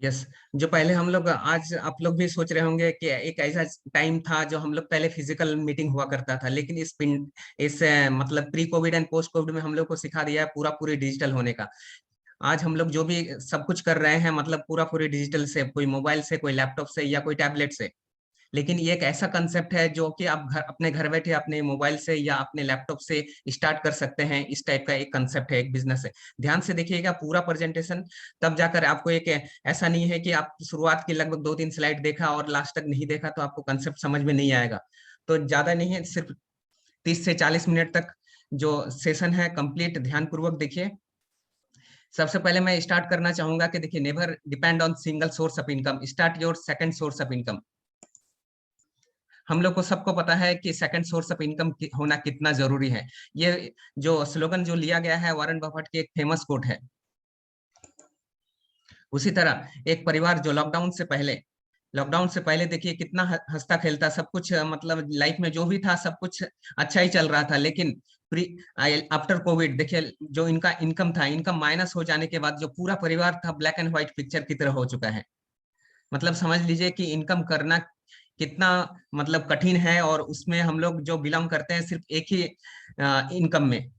Yes. जो पहले हम लोग, आज आप लोग भी सोच रहे होंगे कि एक ऐसा टाइम था जो हम लोग पहले फिजिकल मीटिंग हुआ करता था, लेकिन मतलब pre Covid and post Covid में हम लोग को सिखा दिया है पूरा पूरी डिजिटल होने का। आज हम लोग जो भी सब कुछ कर रहे हैं, मतलब पूरा पूरी डिजिटल से, कोई मोबाइल से, कोई लैपटॉप से या कोई टैबलेट से। लेकिन ये एक ऐसा कंसेप्ट है जो कि आप अपने घर बैठे अपने मोबाइल से या अपने लैपटॉप से स्टार्ट कर सकते हैं। इस टाइप का एक कंसेप्ट है, एक बिजनेस है। ध्यान से देखिएगा पूरा प्रेजेंटेशन, तब जाकर आपको एक, ऐसा नहीं है कि आप शुरुआत की लगभग 2-3 स्लाइड देखा और लास्ट तक नहीं देखा तो आपको कंसेप्ट समझ में नहीं आएगा। तो ज्यादा नहीं है, सिर्फ 30 से 40 मिनट तक जो सेशन है कंप्लीट ध्यान पूर्वक देखिए। सबसे पहले मैं स्टार्ट करना चाहूंगा कि देखिए, never depend on single source of income, start your second source of income. हम लोग को सबको पता है कि सेकंड सोर्स ऑफ इनकम होना कितना जरूरी है। ये जो स्लोगन जो लिया गया है वॉरेन बफेट की एक फेमस कोट है। उसी तरह एक परिवार जो लॉकडाउन से पहले देखिए कितना हंसता खेलता सब कुछ, मतलब लाइफ में जो भी था सब कुछ अच्छा ही चल रहा था। लेकिन प्री आफ्टर कोविड देखिए, जो इनका इनकम था, इनकम माइनस हो जाने के बाद जो पूरा परिवार था ब्लैक एंड व्हाइट पिक्चर की तरह हो चुका है। मतलब समझ लीजिए कि इनकम करना कितना मतलब कठिन है, और उसमें हम लोग जो बिलोंग करते हैं सिर्फ एक ही इनकम में।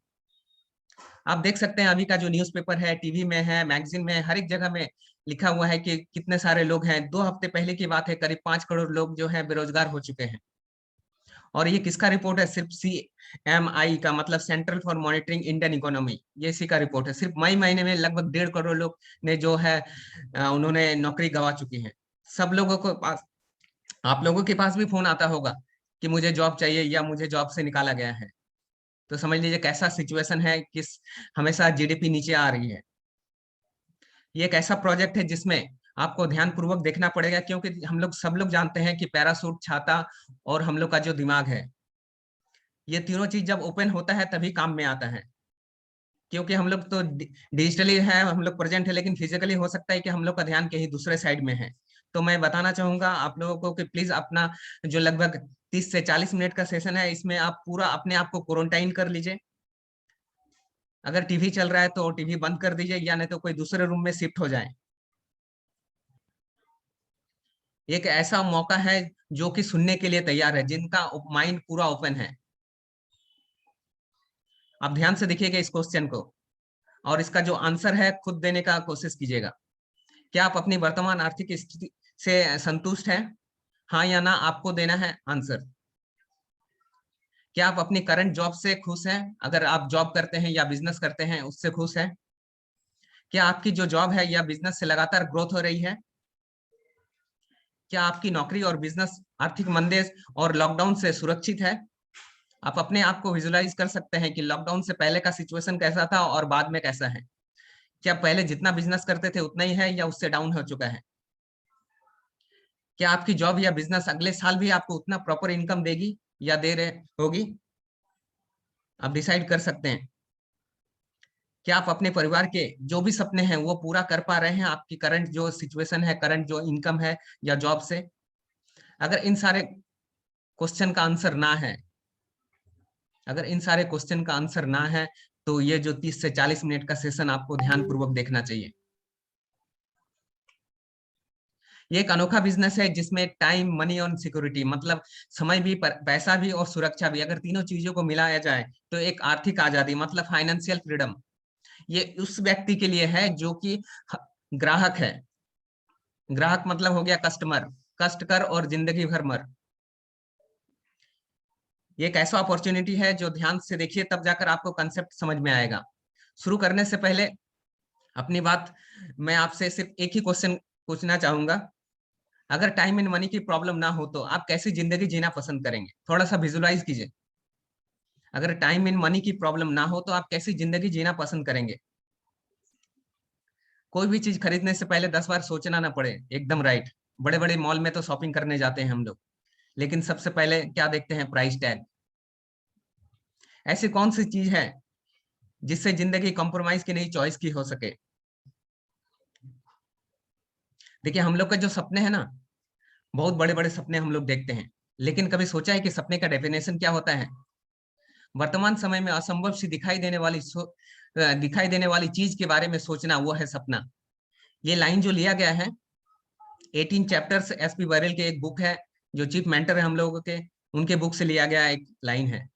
आप देख सकते हैं अभी का जो न्यूज़पेपर है, टीवी में है, मैगजीन में, हर एक जगह में लिखा हुआ है कि कितने सारे लोग हैं। 2 हफ्ते पहले की बात है, करीब 5 करोड़ लोग जो है बेरोजगार हो चुके हैं। और ये किसका रिपोर्ट है? सिर्फ CMI का, मतलब central for monitoring Indian economy, ये इसी का रिपोर्ट है। सिर्फ मई महीने में लगभग 1.5 करोड़ लोग ने जो है उन्होंने नौकरी गंवा चुकी है। सब लोगों को पास, आप लोगों के पास भी फोन आता होगा कि मुझे जॉब चाहिए या मुझे जॉब से निकाला गया है। तो समझ लीजिए कैसा सिचुएशन है, किस हमेशा GDP नीचे आ रही है। ये एक ऐसा प्रोजेक्ट है जिसमें आपको ध्यान पूर्वक देखना पड़ेगा, क्योंकि हम लोग सब लोग जानते हैं कि पैरासूट, छाता और हम लोग का जो दिमाग है, ये तीनों चीज जब ओपन होता है तभी काम में आता है। क्योंकि हम लोग तो डिजिटली है, हम लोग प्रेजेंट है, लेकिन फिजिकली हो सकता है कि हम लोग का ध्यान कहीं दूसरे साइड में है। तो मैं बताना चाहूंगा आप लोगों को कि प्लीज अपना जो लगभग 30 से 40 मिनट का सेशन है, इसमें आप पूरा अपने आप को क्वारंटाइन कर लीजिए। अगर टीवी चल रहा है तो टीवी बंद कर दीजिए, या नहीं तो कोई दूसरे रूम में शिफ्ट हो जाए। एक ऐसा मौका है जो कि सुनने के लिए तैयार है, जिनका माइंड पूरा ओपन है। आप ध्यान से देखिएगा इस क्वेश्चन को, और इसका जो आंसर है खुद देने का कोशिश कीजिएगा। क्या आप अपनी वर्तमान आर्थिक स्थिति से संतुष्ट हैं? हाँ या ना आपको देना है आंसर। क्या आप अपनी करंट जॉब से खुश हैं? अगर आप जॉब करते हैं या बिजनेस करते हैं उससे खुश हैं? क्या आपकी जो जॉब है या बिजनेस से लगातार ग्रोथ हो रही है? क्या आपकी नौकरी और बिजनेस आर्थिक मंदे और लॉकडाउन से सुरक्षित है? आप अपने आप को विजुलाइज कर सकते हैं कि लॉकडाउन से पहले का सिचुएशन कैसा था और बाद में कैसा है। क्या पहले जितना बिजनेस करते थे उतना ही है या उससे डाउन हो चुका है? क्या आपकी जॉब या बिजनेस अगले साल भी आपको उतना प्रॉपर इनकम देगी या दे रहे होगी? आप डिसाइड कर सकते हैं। क्या आप अपने परिवार के जो भी सपने हैं वो पूरा कर पा रहे हैं आपकी करंट जो सिचुएशन है, करंट जो इनकम है या जॉब से? अगर इन सारे क्वेश्चन का आंसर ना है, अगर इन सारे क्वेश्चन का आंसर ना है, तो ये जो 30 से 40 मिनट का सेशन आपको ध्यान पूर्वक देखना चाहिए। ये एक अनोखा बिजनेस है जिसमें टाइम, मनी और सिक्योरिटी, मतलब समय भी, पैसा भी और सुरक्षा भी, अगर तीनों चीजों को मिलाया जाए तो एक आर्थिक आजादी, मतलब फाइनेंशियल फ्रीडम। ये उस व्यक्ति के लिए है जो कि ग्राहक है। ग्राहक मतलब हो गया कस्टमर, कष्ट कर और जिंदगी भर मर। ये एक ऐसा अपॉर्चुनिटी है जो ध्यान से देखिए, तब जाकर आपको कंसेप्ट समझ में आएगा। शुरू करने से पहले अपनी बात, मैं आपसे सिर्फ एक ही क्वेश्चन पूछना चाहूंगा। अगर टाइम एंड मनी की प्रॉब्लम ना हो तो आप कैसी जिंदगी जीना पसंद करेंगे? थोड़ा सा विजुलाइज कीजिए। अगर टाइम एंड मनी की प्रॉब्लम ना हो तो आप कैसी जिंदगी जीना पसंद करेंगे? कोई भी चीज खरीदने से पहले 10 बार सोचना ना पड़े, एकदम राइट। बड़े बड़े मॉल में तो शॉपिंग करने जाते हैं हम लोग, लेकिन सबसे पहले क्या देखते हैं? Price tag. ऐसी कौन सी चीज है जिससे जिंदगी कॉम्प्रोमाइज की नहीं, चॉइस की हो सके? देखिए, हम लोग के जो सपने हैं ना, बहुत बड़े बड़े सपने हम लोग देखते हैं, लेकिन कभी सोचा है कि सपने का डेफिनेशन क्या होता है? वर्तमान समय में असंभव सी दिखाई देने वाली चीज के बारे में सोचना, वो है सपना। ये लाइन जो लिया गया है, 18 चैप्टर्स एसपी बरेल के एक बुक है, जो चीफ मेंटर है हम लोगों के, उनके बुक से लिया गया एक लाइन है।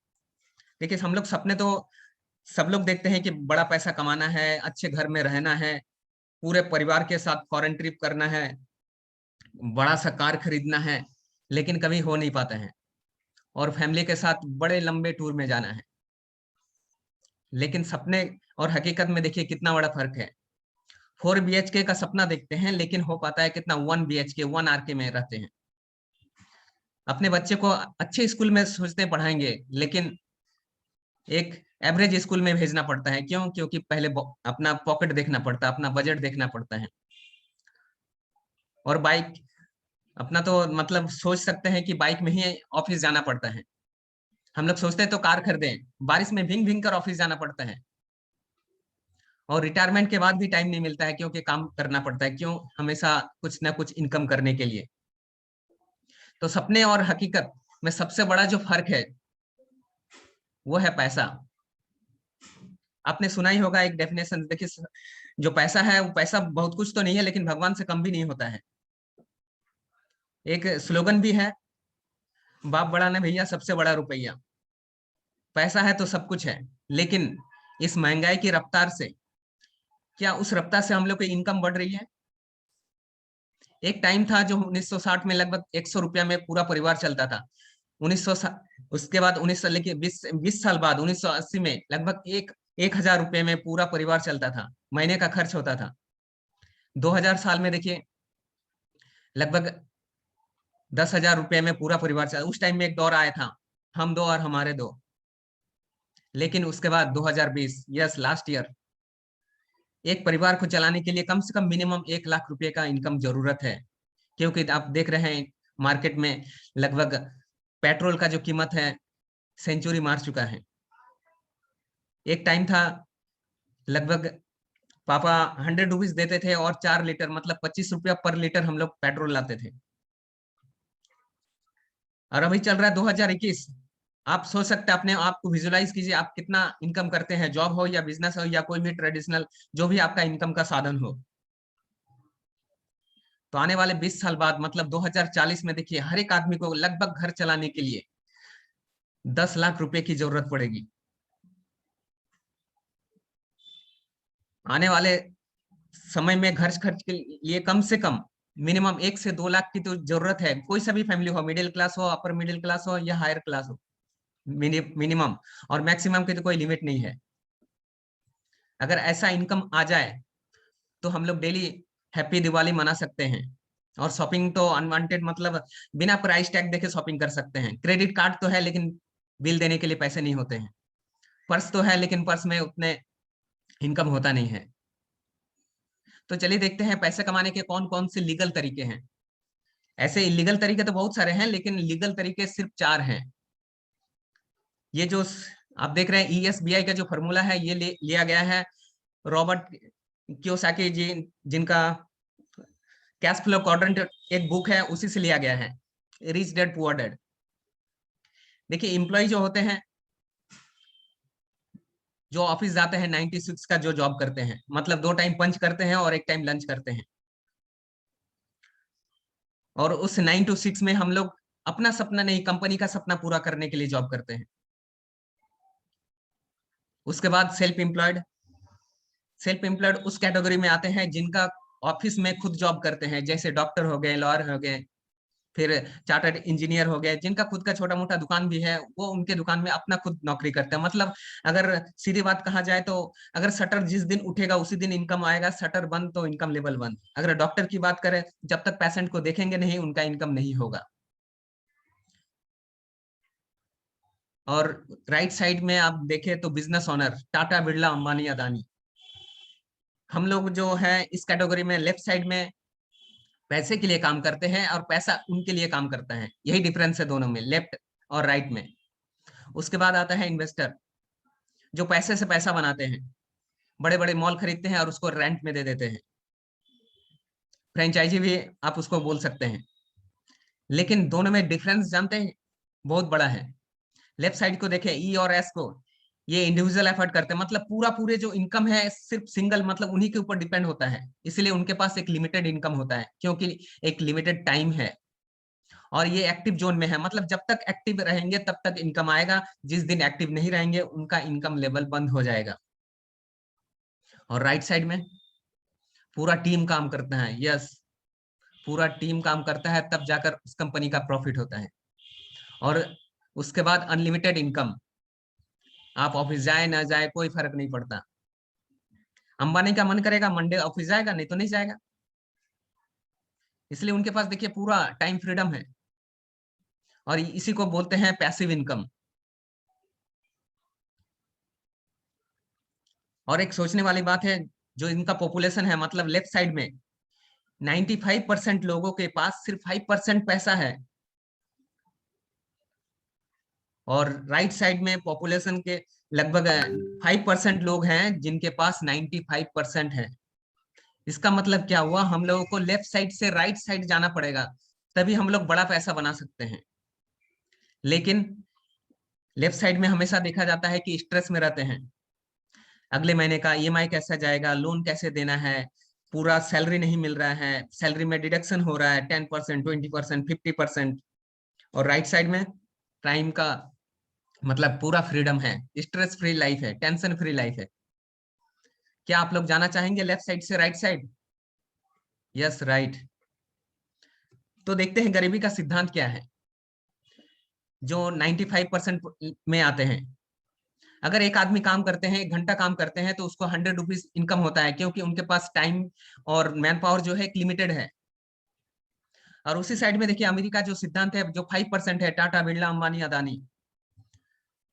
देखिए हम लोग सपने तो सब लोग देखते हैं कि बड़ा पैसा कमाना है, अच्छे घर में रहना है, पूरे परिवार के साथ फॉरेन ट्रिप करना है, बड़ा सा कार खरीदना है, लेकिन कभी हो नहीं पाता है। और फैमिली के साथ बड़े लंबे टूर में जाना है। लेकिन सपने और हकीकत में देखिए कितना बड़ा फर्क है। 4 BHK का सपना देखते हैं, लेकिन हो पाता है कितना 1 BHK 1 RK में रहते हैं। अपने बच्चे को अच्छे स्कूल में सोचते पढ़ाएंगे, लेकिन एक एवरेज स्कूल में भेजना पड़ता है। क्यों? क्योंकि पहले अपना पॉकेट देखना पड़ता है, अपना बजट देखना पड़ता है। और बाइक अपना तो मतलब सोच सकते हैं कि बाइक में ही ऑफिस जाना पड़ता है। हम लोग सोचते हैं तो कार खरीदें, बारिश में भींग भींग कर ऑफिस जाना पड़ता है। और रिटायरमेंट के बाद भी टाइम नहीं मिलता है, क्योंकि काम करना पड़ता है। क्यों? हमेशा कुछ ना कुछ इनकम करने के लिए। तो सपने और हकीकत में सबसे बड़ा जो फर्क है वो है पैसा। आपने सुना ही होगा एक डेफिनेशन, देखिए जो पैसा है वो पैसा बहुत कुछ तो नहीं है, लेकिन भगवान से कम भी नहीं होता है। एक स्लोगन भी है, बाप बड़ा ना भैया सबसे बड़ा रुपया। पैसा है तो सब कुछ है, लेकिन इस महंगाई की रफ्तार से क्या उस रफ्तार से हम लोग की इनकम बढ़ रही है? एक टाइम था जो 1960 में लगभग 100 रुपया में पूरा परिवार चलता था। 1900 उसके बाद 1900 लेके 20 साल बाद 1980 में लगभग 1000 रुपये में पूरा परिवार चलता था, महीने का खर्च होता था। 2000 साल में देखिए लगभग 10,000 रुपये में पूरा परिवार चला। उस टाइम में एक दौर आया था, हम दो और हमारे दो। लेकिन उसके बाद 2020, यस लास्ट ईयर, एक परिवार को चलाने के लिए कम से कम मिनिमम 1 लाख रुपए का इनकम जरूरत है। क्योंकि आप देख रहे हैं मार्केट में लगभग पेट्रोल का जो कीमत है सेंचुरी मार चुका है। एक टाइम था लगभग पापा 100 रुपीज देते थे और 4 लीटर मतलब 25 रुपया पर लीटर हम लोग पेट्रोल लाते थे। और अभी चल रहा है 2021। आप सोच सकते हैं, अपने आप को विजुलाइज कीजिए, आप कितना इनकम करते हैं, जॉब हो या बिजनेस हो या कोई भी ट्रेडिशनल जो भी आपका इनकम का साधन हो। तो आने वाले 20 साल बाद मतलब 2040 में देखिए हर एक आदमी को लगभग घर चलाने के लिए 10 लाख रुपए की जरूरत पड़ेगी। आने वाले समय में घर खर्च के लिए कम से कम मिनिमम 1 से 2 लाख की तो जरूरत है। कोई सा भी फैमिली हो, मिडिल क्लास हो, अपर मिडिल क्लास हो या हायर क्लास हो, मिनिमम। और मैक्सिमम की तो कोई लिमिट नहीं है। अगर ऐसा इनकम आ जाए तो हम लोग डेली हैप्पी दिवाली मना सकते हैं। और शॉपिंग तो अनवांटेड मतलब बिना प्राइस टैग देके शॉपिंग कर सकते हैं। क्रेडिट कार्ड तो है, लेकिन बिल देने के लिए पैसे नहीं होते हैं। पर्स तो है, लेकिन पर्स में उतने इनकम होता नहीं है। तो चलिए देखते हैं पैसे कमाने के कौन कौन से लीगल तरीके हैं। ऐसे इलीगल तरीके तो बहुत सारे हैं, लेकिन लीगल तरीके सिर्फ 4 हैं। ये जो आप देख रहे हैं ESBI का जो फॉर्मूला है, ये लिया गया है रॉबर्ट कियोसाकी जी, जिनका कैश फ्लो क्वाड्रेंट एक बुक है, उसी से लिया गया है, रिच डैड पुअर डैड। देखिए एम्प्लॉय जो होते हैं, जो ऑफिस जाते हैं 96 का जो जॉब करते हैं, मतलब 2 टाइम पंच करते हैं और 1 टाइम लंच करते हैं। और उस 9 to 6 में हम लोग अपना सपना नहीं, कंपनी का सपना पूरा करने के लिए जॉब करते हैं। उसके बाद सेल्फ एम्प्लॉयड उस कैटेगरी में आते हैं जिनका ऑफिस में खुद जॉब करते हैं, जैसे डॉक्टर हो गए, लॉयर हो गए, फिर चार्टर्ड इंजीनियर हो गए, जिनका खुद का छोटा मोटा दुकान भी है, वो उनके दुकान में अपना खुद नौकरी करते हैं। मतलब अगर सीधी बात कहा जाए तो अगर शटर जिस दिन उठेगा उसी दिन इनकम आएगा, शटर बंद तो इनकम लेवल बंद। अगर डॉक्टर की बात करें, जब तक पेशेंट को देखेंगे नहीं उनका इनकम नहीं होगा। और राइट साइड में आप देखें तो बिजनेस ओनर, टाटा बिरला अंबानी अदानी, हम लोग जो है इस कैटेगरी में लेफ्ट साइड में पैसे के लिए काम करते हैं और पैसा उनके लिए काम करता है। यही डिफरेंस है दोनों में, लेफ्ट और राइट में। उसके बाद आता है इन्वेस्टर, जो पैसे से पैसा बनाते हैं, बड़े बड़े मॉल खरीदते हैं और उसको रेंट में दे देते हैं। फ्रेंचाइजी भी आप उसको बोल सकते हैं। लेकिन दोनों में डिफरेंस जानते हैं, बहुत बड़ा है। लेफ्ट साइड को देखें, ई और एस को, ये इंडिविजुअल एफर्ट करते हैं, मतलब पूरा पूरे जो इनकम है सिर्फ सिंगल मतलब उन्हीं के ऊपर डिपेंड होता है, इसलिए उनके पास एक लिमिटेड इनकम होता है, क्योंकि एक लिमिटेड टाइम है और ये एक्टिव जोन में है, मतलब जब तक एक्टिव रहेंगे तब तक इनकम आएगा, जिस दिन एक्टिव नहीं रहेंगे उनका इनकम लेवल बंद हो जाएगा। और राइट साइड में पूरा टीम काम करता है, यस, पूरा टीम काम करता है, तब जाकर उस कंपनी का प्रॉफिट होता है। और उसके बाद अनलिमिटेड इनकम, आप ऑफिस जाए ना जाए कोई फर्क नहीं पड़ता। अंबानी का मन करेगा मंडे ऑफिस जाएगा, नहीं तो नहीं जाएगा, इसलिए उनके पास देखिए पूरा टाइम फ्रीडम है, और इसी को बोलते हैं पैसिव इनकम। और एक सोचने वाली बात है, जो इनका पॉपुलेशन है, मतलब लेफ्ट साइड में 95% लोगों के पास सिर्फ 5% पैसा है, और राइट साइड में पॉपुलेशन के लगभग 5% लोग हैं जिनके पास 95% है। इसका मतलब क्या हुआ, हम लोगों को लेफ्ट साइड से राइट साइड जाना पड़ेगा, तभी हम लोग बड़ा पैसा बना सकते हैं। लेकिन लेफ्ट साइड में हमेशा देखा जाता है कि स्ट्रेस में रहते हैं, अगले महीने का ईएमआई कैसा जाएगा, लोन कैसे देना है, पूरा सैलरी नहीं मिल रहा है, सैलरी में डिडक्शन हो रहा है 10%, 20%, 50%। और राइट साइड में टाइम का मतलब पूरा फ्रीडम है, स्ट्रेस फ्री लाइफ है, टेंशन फ्री लाइफ है। क्या आप लोग जाना चाहेंगे लेफ्ट साइड से राइट साइड? Yes, right. तो देखते हैं गरीबी का सिद्धांत क्या है, जो 95% में आते हैं। अगर एक आदमी काम करते हैं, 1 घंटा काम करते हैं, तो उसको 100 रुपीज इनकम होता है, क्योंकि उनके पास टाइम और मैन पावर जो है लिमिटेड है। और उसी साइड में देखिए अमेरिका जो सिद्धांत है, जो 5% है, टाटा, बिरला, अंबानी, अदानी,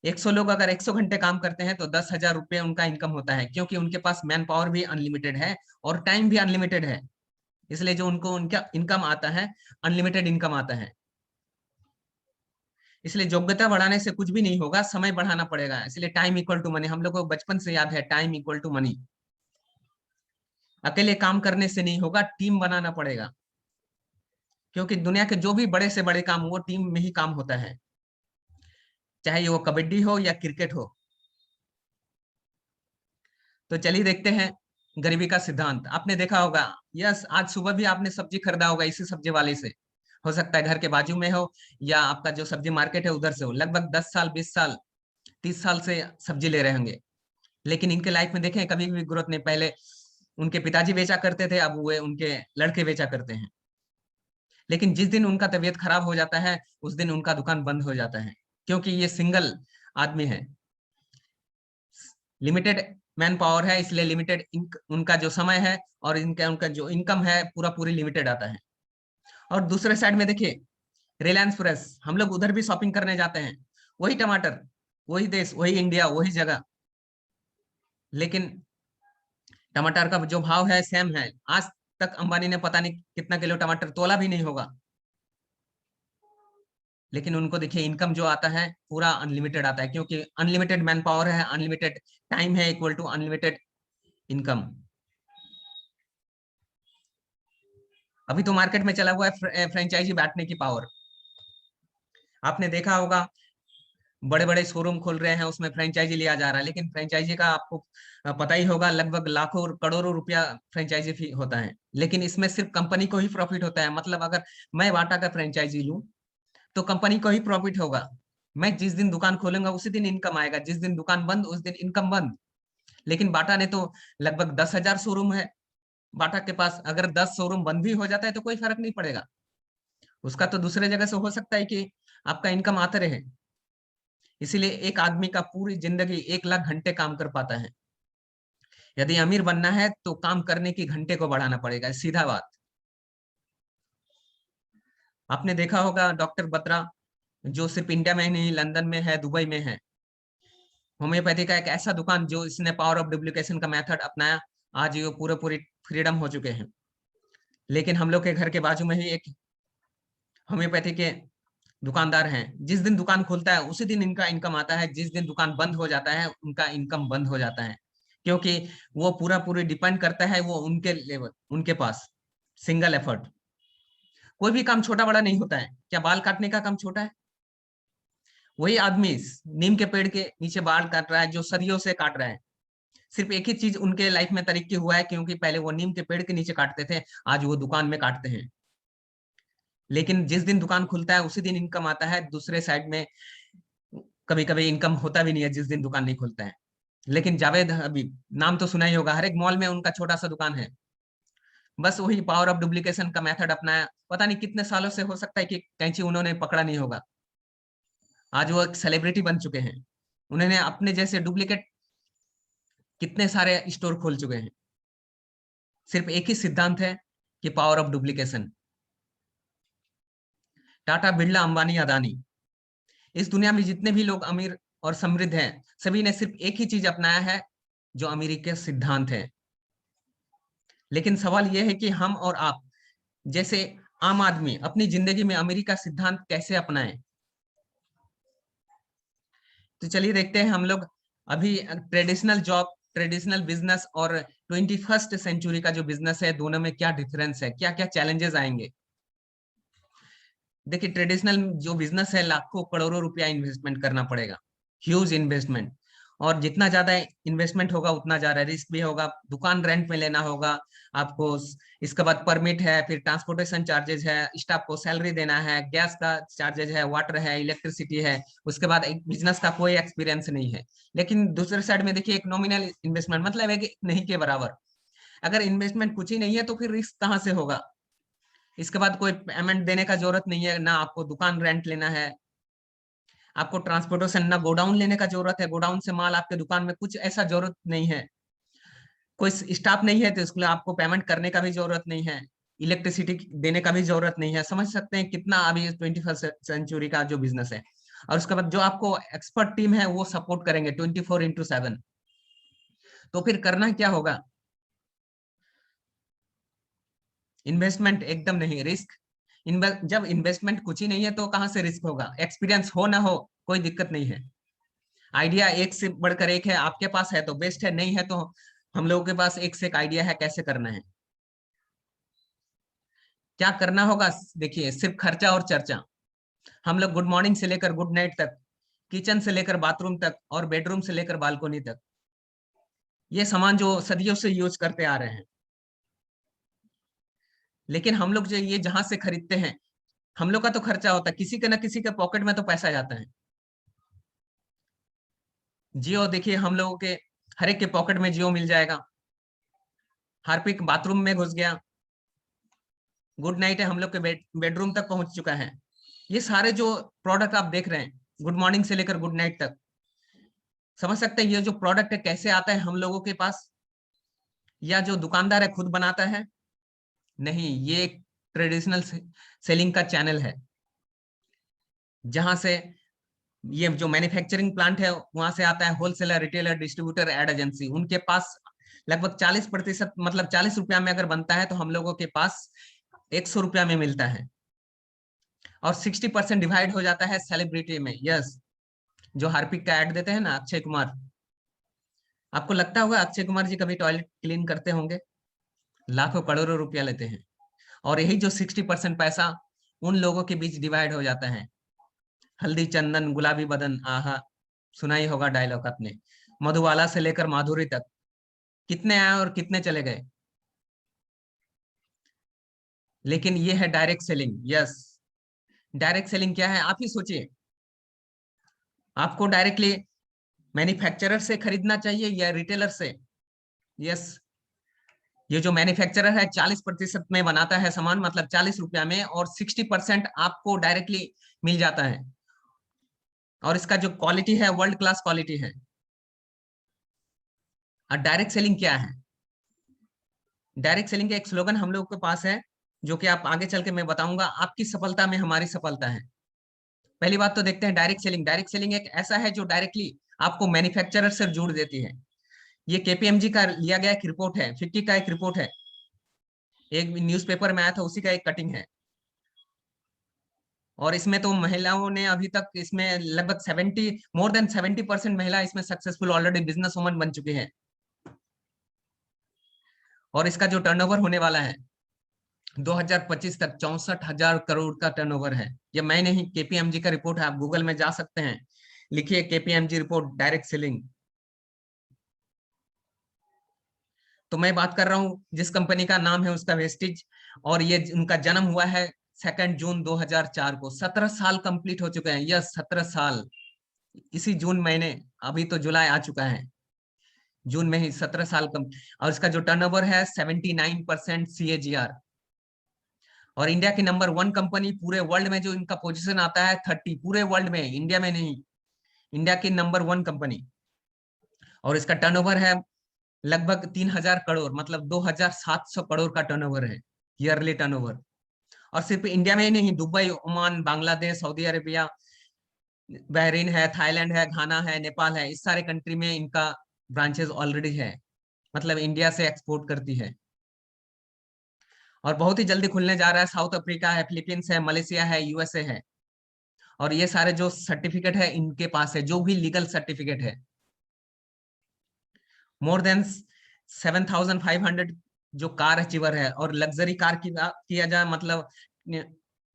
100 लोग अगर 100 घंटे काम करते हैं तो 10,000 रुपये उनका इनकम होता है, क्योंकि उनके पास मैन पावर भी अनलिमिटेड है और टाइम भी अनलिमिटेड है, इसलिए जो उनको उनका इनकम आता है अनलिमिटेड इनकम आता है। इसलिए योग्यता बढ़ाने से कुछ भी नहीं होगा, समय बढ़ाना पड़ेगा, इसलिए टाइम इक्वल टू मनी, हम लोग को बचपन से याद है, टाइम इक्वल टू मनी। अकेले काम करने से नहीं होगा, टीम बनाना पड़ेगा, क्योंकि दुनिया के जो भी बड़े से बड़े काम वो टीम में ही काम होता है, चाहे वो कबड्डी हो या क्रिकेट हो। तो चलिए देखते हैं गरीबी का सिद्धांत। आपने देखा होगा, यस, आज सुबह भी आपने सब्जी खरीदा होगा इसी सब्जी वाले से, हो सकता है घर के बाजू में हो या आपका जो सब्जी मार्केट है उधर से हो, लगभग 10 साल, 20 साल, 30 साल से सब्जी ले रहे होंगे। लेकिन इनके लाइफ में देखें कभी भी ग्रोथ नहीं, पहले उनके पिताजी बेचा करते थे, अब वो उनके लड़के बेचा करते हैं। लेकिन जिस दिन उनका तबीयत खराब हो जाता है उस दिन उनका दुकान बंद हो जाता है, क्योंकि ये सिंगल आदमी है, लिमिटेड मैन पावर है, इसलिए लिमिटेड उनका जो समय है, और इनका उनका जो इनकम है पूरा पूरी लिमिटेड आता है। और दूसरे साइड में देखिए रिलायंस फ्रेश, हम लोग उधर भी शॉपिंग करने जाते हैं, वही टमाटर, वही देश, वही इंडिया, वही जगह, लेकिन टमाटर का जो भाव है सेम है। आज तक अंबानी ने पता नहीं कितना किलो टमाटर तोला भी नहीं होगा, लेकिन उनको देखिए इनकम जो आता है पूरा अनलिमिटेड आता है, क्योंकि अनलिमिटेड मैन पावर है, अनलिमिटेड टाइम है, इक्वल टू अनलिमिटेड इनकम। अभी तो मार्केट में चला हुआ है फ्रेंचाइजी बांटने की पावर, आपने देखा होगा बड़े बड़े शोरूम खोल रहे हैं, उसमें फ्रेंचाइजी लिया जा रहा है, लेकिन फ्रेंचाइजी का आपको पता ही होगा लगभग लाखों करोड़ों रुपया फ्रेंचाइजी फी होता है, लेकिन इसमें सिर्फ कंपनी को ही प्रॉफिट होता है। मतलब अगर मैं बाटा का फ्रेंचाइजी लूं तो कंपनी को ही प्रॉफिट होगा, मैं जिस दिन दुकान खोलूंगा उसी दिन इनकम आएगा, जिस दिन दुकान बंद उस दिन इनकम बंद। लेकिन बाटा ने तो लगभग 10,000 शोरूम है, बाटा के पास अगर 10 शोरूम बंद भी हो जाता है तो कोई फर्क नहीं पड़ेगा, उसका तो दूसरे जगह से हो सकता है कि आपका इनकम आते रहे। इसीलिए एक आदमी का पूरी जिंदगी 1 लाख घंटे काम कर पाता है। यदि अमीर बनना है तो काम करने की घंटे को बढ़ाना पड़ेगा, सीधा बात। आपने देखा होगा डॉक्टर बत्रा, जो सिर्फ इंडिया में नहीं लंदन में है, दुबई में है, होम्योपैथी का एक ऐसा दुकान जो इसने पावर ऑफ डुप्लीकेशन का मेथड अपनाया, आज ये पूरे पूरी फ्रीडम हो चुके हैं। लेकिन हम लोग के घर के बाजू में ही एक होम्योपैथी के दुकानदार हैं, जिस दिन दुकान खुलता है उसी दिन इनका इनकम आता है, जिस दिन दुकान बंद हो जाता है उनका इनकम बंद हो जाता है, क्योंकि वो पूरा पूरी डिपेंड करता है वो उनके लेवल, उनके पास सिंगल एफर्ट। कोई भी काम छोटा बड़ा नहीं होता है, क्या बाल काटने का काम छोटा है? वही आदमी नीम के पेड़ के नीचे बाल काट रहा है जो सदियों से काट रहा है। सिर्फ एक ही चीज उनके लाइफ में तरक्की हुआ है, क्योंकि पहले वो नीम के पेड़ के नीचे काटते थे, आज वो दुकान में काटते हैं। लेकिन जिस दिन दुकान खुलता है उसी दिन इनकम आता है, दूसरे साइड में कभी कभी इनकम होता भी नहीं है जिस दिन दुकान नहीं खुलता है। लेकिन जावेद अभी नाम तो सुना ही होगा, हर एक मॉल में उनका छोटा सा दुकान है। बस वही पावर ऑफ डुप्लीकेशन का मेथड अपनाया, पता नहीं कितने सालों से, हो सकता है कि कैंची उन्होंने पकड़ा नहीं होगा। आज वो एक सेलिब्रिटी बन चुके हैं, उन्होंने अपने जैसे डुप्लीकेट कितने सारे स्टोर खोल चुके हैं। सिर्फ एक ही सिद्धांत है कि power of duplication. Tata, Birla, Ambani, Adani, इस दुनिया में जितने भी लोग अमीर और समृद्ध हैं, सभी ने सिर्फ एक ही चीज अपनाया है जो अमीरी के सिद्धांत है। लेकिन सवाल यह है कि हम और आप जैसे आम आदमी अपनी जिंदगी में अमीरी का सिद्धांत कैसे अपनाएं। तो चलिए देखते हैं हम लोग अभी ट्रेडिशनल जॉब, ट्रेडिशनल बिजनेस और 21st सेंचुरी का जो बिजनेस है, दोनों में क्या डिफरेंस है, क्या क्या चैलेंजेस आएंगे। देखिए, ट्रेडिशनल जो बिजनेस है, लाखों करोड़ों रुपया इन्वेस्टमेंट करना पड़ेगा, ह्यूज इन्वेस्टमेंट। और जितना ज्यादा इन्वेस्टमेंट होगा उतना ज्यादा रिस्क भी होगा। दुकान रेंट में लेना होगा आपको, इसके बाद परमिट है, फिर ट्रांसपोर्टेशन चार्जेस है, स्टाफ को सैलरी देना है, गैस का चार्जेस है, वाटर है, इलेक्ट्रिसिटी है। उसके बाद एक बिजनेस का कोई एक्सपीरियंस नहीं है। लेकिन दूसरे साइड में देखिए, एक नॉमिनल इन्वेस्टमेंट, मतलब है कि नहीं के बराबर। अगर इन्वेस्टमेंट कुछ ही नहीं है तो फिर रिस्क कहाँ से होगा। इसके बाद कोई पेमेंट देने का जरूरत नहीं है, ना आपको दुकान रेंट लेना है, आपको ट्रांसपोर्टेशन ना गोडाउन लेने का जरूरत है, गोडाउन से माल आपके दुकान में कुछ ऐसा जरूरत नहीं है। कोई स्टाफ नहीं है तो इसके लिए आपको पेमेंट करने का भी जरूरत नहीं है, इलेक्ट्रिसिटी देने का भी जरूरत नहीं है। समझ सकते हैं कितना अभी 21st सेंचुरी का जो बिजनेस है। और उसके बाद जो आपको एक्सपर्ट टीम है वो सपोर्ट करेंगे 24x7। तो फिर करना क्या होगा, इन्वेस्टमेंट एकदम नहीं, रिस्क। जब इन्वेस्टमेंट कुछ ही नहीं है तो कहाँ से रिस्क होगा। एक्सपीरियंस हो ना हो कोई दिक्कत नहीं है, आइडिया एक से बढ़कर एक है, आपके पास है तो बेस्ट है, नहीं है तो हम लोगों के पास एक से एक आइडिया है कैसे करना है। क्या करना होगा, देखिए, सिर्फ खर्चा और चर्चा। हम लोग गुड मॉर्निंग से लेकर गुड नाइट तक, किचन से लेकर बाथरूम तक और बेडरूम से लेकर बालकोनी तक, ये सामान जो सदियों से यूज करते आ रहे हैं। लेकिन हम लोग जो ये जहां से खरीदते हैं, हम लोग का तो खर्चा होता है, किसी के ना किसी के पॉकेट में तो पैसा जाता है। जियो देखिए, हम लोगों के हर एक के पॉकेट में जियो मिल जाएगा। हार्पिक बाथरूम में घुस गया, गुड नाइट है हम लोग के बेडरूम तक पहुंच चुका है। ये सारे जो प्रोडक्ट आप देख रहे हैं, गुड मॉर्निंग से लेकर गुड नाइट तक, समझ सकते हैं ये जो प्रोडक्ट है कैसे आता है हम लोगों के पास, या जो दुकानदार है खुद बनाता है। नहीं, ये एक ट्रेडिशनल सेलिंग का चैनल है, जहां से ये जो मैन्युफैक्चरिंग प्लांट है वहां से आता है wholesaler, retailer, distributor, ad agency. उनके पास लगभग 40%, मतलब 40 रुपया में अगर बनता है तो हम लोगों के पास 100 रुपया में मिलता है। और 60% डिवाइड हो जाता है सेलिब्रिटी में। यस, जो हार्पिक का ऐड देते हैं ना, अक्षय कुमार, आपको लगता होगा अक्षय कुमार जी कभी टॉयलेट क्लीन करते होंगे, लाखों करोड़ों रुपया लेते हैं। और यही जो 60% पैसा उन लोगों के बीच डिवाइड हो जाता है। हल्दी चंदन गुलाबी बदन, आहा, सुना ही होगा डायलॉग आपने। मधुबाला से लेकर माधुरी तक, कितने आए और कितने चले गए। लेकिन ये है direct selling. Yes, direct selling क्या है आप ही सोचिए। आपको डायरेक्टली मैन्युफैक्चरर से खरीदना चाहिए या रिटेलर से। यस, ये जो मैन्युफैक्चरर है 40% में बनाता है सामान, मतलब 40 रुपया में, और 60% आपको डायरेक्टली मिल जाता है। और इसका जो क्वालिटी है वर्ल्ड क्लास क्वालिटी है। और डायरेक्ट सेलिंग क्या है, डायरेक्ट सेलिंग का एक स्लोगन हम लोग के पास है, जो कि आप आगे चल के मैं बताऊंगा। आपकी सफलता में हमारी सफलता है। पहली बात तो देखते हैं डायरेक्ट सेलिंग। डायरेक्ट सेलिंग एक ऐसा है जो डायरेक्टली आपको मैन्युफैक्चरर से जोड़ देती है। ये केपीएमजी का लिया गया एक रिपोर्ट है, 50 का एक रिपोर्ट है, एक न्यूज़पेपर में आया था, उसी का एक कटिंग है। और इसमें तो महिलाओं ने अभी तक इसमें लगभग 70, मोर देन 70% महिला इसमें सक्सेसफुल ऑलरेडी बिजनेस वुमन बन चुकी है। और इसका जो टर्नओवर होने वाला है 2025 तक 64,000 करोड़ का टर्नओवर है। ये मैं नहीं, केपीएमजी का रिपोर्ट है, आप गूगल में जा सकते हैं, लिखिए केपीएमजी रिपोर्ट डायरेक्ट सेलिंग। तो मैं बात कर रहा हूँ जिस कंपनी का नाम है उसका वेस्टिज, और ये उनका जन्म हुआ है 2 जून 2004 को। 17 साल कंप्लीट हो चुके हैं, यह 17 साल इसी जून महीने, अभी तो जुलाई आ चुका है, जून में ही 17 साल कम। और इसका जो टर्नओवर है 79% CAGR। और इंडिया की नंबर 1 कंपनी पूरे वर्ल्ड में, जो इनका पोजीशन आता है 30 पूरे वर्ल्ड में, इंडिया में नहीं, इंडिया की नंबर 1 कंपनी। और इसका टर्नओवर है लगभग 3,000 करोड़, मतलब 2,700 करोड़ का टर्नओवर है, ईयरली टर्नओवर। और सिर्फ इंडिया में ही नहीं, Dubai, Oman, Bangladesh, Saudi Arabia, Bahrain है, थाईलैंड है, घाना है, नेपाल है, इस सारे कंट्री में इनका ब्रांचेस ऑलरेडी है, मतलब इंडिया से एक्सपोर्ट करती है। और बहुत ही जल्दी खुलने जा रहा है। साउथ अफ्रीका है, फिलीपींस है, मलेशिया है, USA है। और ये सारे जो सर्टिफिकेट है इनके पास है, जो भी लीगल सर्टिफिकेट है। मोर देन 7,500 जो कार अचीवर है। और लग्जरी कार की बात किया जाए, मतलब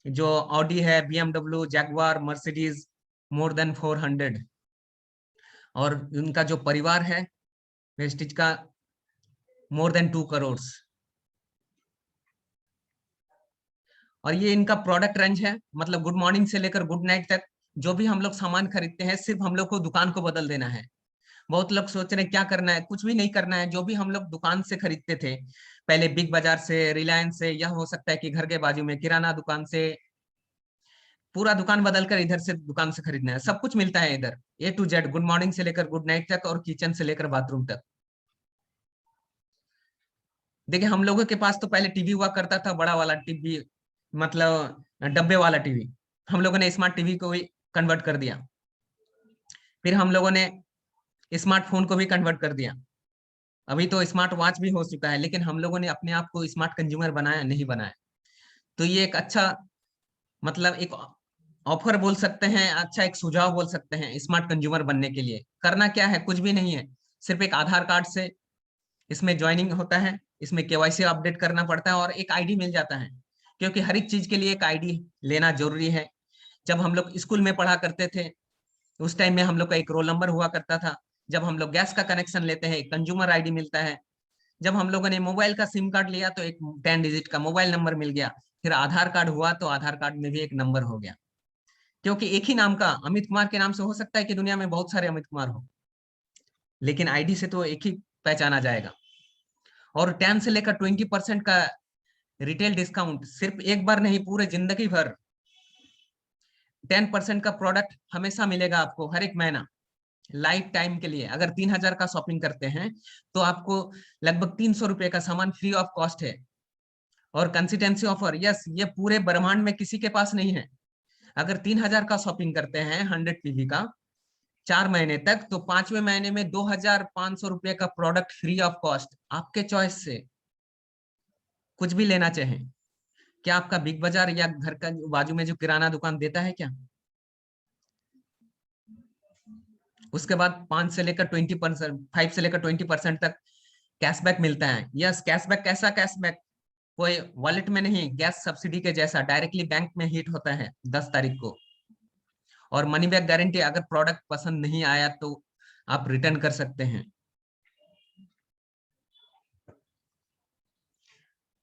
जो ऑडी है, BMW, Jaguar, Mercedes, more than 400। और उनका जो परिवार है वेस्टिज का, मोर देन 2 करोड़। और ये इनका प्रोडक्ट रेंज है, मतलब गुड मॉर्निंग से लेकर गुड नाइट तक जो भी हम लोग सामान खरीदते हैं, सिर्फ हम लोग को दुकान को बदल देना है। बहुत लोग सोच रहे हैं क्या करना है, कुछ भी नहीं करना है। जो भी हम लोग दुकान से खरीदते थे पहले, बिग बाजार से, रिलायंस से, या हो सकता है कि घर के बाजू में किराना दुकान से, पूरा दुकान बदलकर इधर से दुकान से खरीदना है। सब कुछ मिलता है इधर, A to Z, good morning से लेकर गुड नाइट तक, और किचन से लेकर बाथरूम तक। देखिए हम लोगों के पास तो पहले टीवी हुआ करता था, बड़ा वाला टीवी, मतलब डब्बे वाला टीवी। हम लोगों ने स्मार्ट टीवी को भी कन्वर्ट कर दिया। फिर हम लोगों ने स्मार्टफोन को भी कन्वर्ट कर दिया। अभी तो स्मार्ट वॉच भी हो चुका है, लेकिन हम लोगों ने अपने आप को स्मार्ट कंज्यूमर बनाया नहीं बनाया। तो ये एक अच्छा, मतलब एक ऑफर बोल सकते हैं, अच्छा एक सुझाव बोल सकते हैं स्मार्ट कंज्यूमर बनने के लिए। करना क्या है, कुछ भी नहीं है, सिर्फ एक आधार कार्ड से इसमें ज्वाइनिंग होता है, इसमें KYC अपडेट करना पड़ता है, और एक ID मिल जाता है। क्योंकि हर एक चीज के लिए एक ID लेना जरूरी है। जब हम लोग स्कूल में पढ़ा करते थे, उस टाइम में हम लोग का एक रोल नंबर हुआ करता था। जब हम लोग गैस का कनेक्शन लेते हैं, कंज्यूमर ID मिलता है। जब हम लोगों ने मोबाइल का सिम कार्ड लिया तो एक 10 डिजिट का मोबाइल नंबर मिल गया। फिर आधार कार्ड हुआ तो आधार कार्ड में भी एक नंबर हो गया। क्योंकि एक ही नाम का, अमित कुमार के नाम से हो सकता है कि दुनिया में बहुत सारे अमित कुमार हो, लेकिन ID से तो एक ही पहचाना जाएगा। और 10 से लेकर 20% का रिटेल डिस्काउंट, सिर्फ एक बार नहीं, पूरे जिंदगी भर 10% का प्रोडक्ट हमेशा मिलेगा आपको, हर एक महीना, लाइफ टाइम के लिए। अगर 3,000 का शॉपिंग करते हैं तो आपको लगभग 300 रुपए का सामान फ्री ऑफ कॉस्ट है। और कंसिस्टेंसी ऑफर, यस, ये पूरे ब्रह्मांड में किसी के पास नहीं है। अगर 3,000 का शॉपिंग करते हैं 100 PV का 4 महीने तक, तो 5वें महीने में 2,500 रुपए का प्रोडक्ट फ्री ऑफ कॉस्ट, आपके चॉइस से कुछ भी लेना चाहें। क्या आपका बिग बाजार या घर का बाजू में जो किराना दुकान देता है क्या? उसके बाद 5 से लेकर 20%, 5 से लेकर 20% तक कैशबैक मिलता है। यस, कैशबैक कैसा कैशबैक? कोई वॉलेट में नहीं, गैस सब्सिडी के जैसा डायरेक्टली बैंक में हिट होता है 10 तारीख को। और मनी बैक गारंटी, अगर प्रोडक्ट पसंद नहीं आया तो आप रिटर्न कर सकते हैं।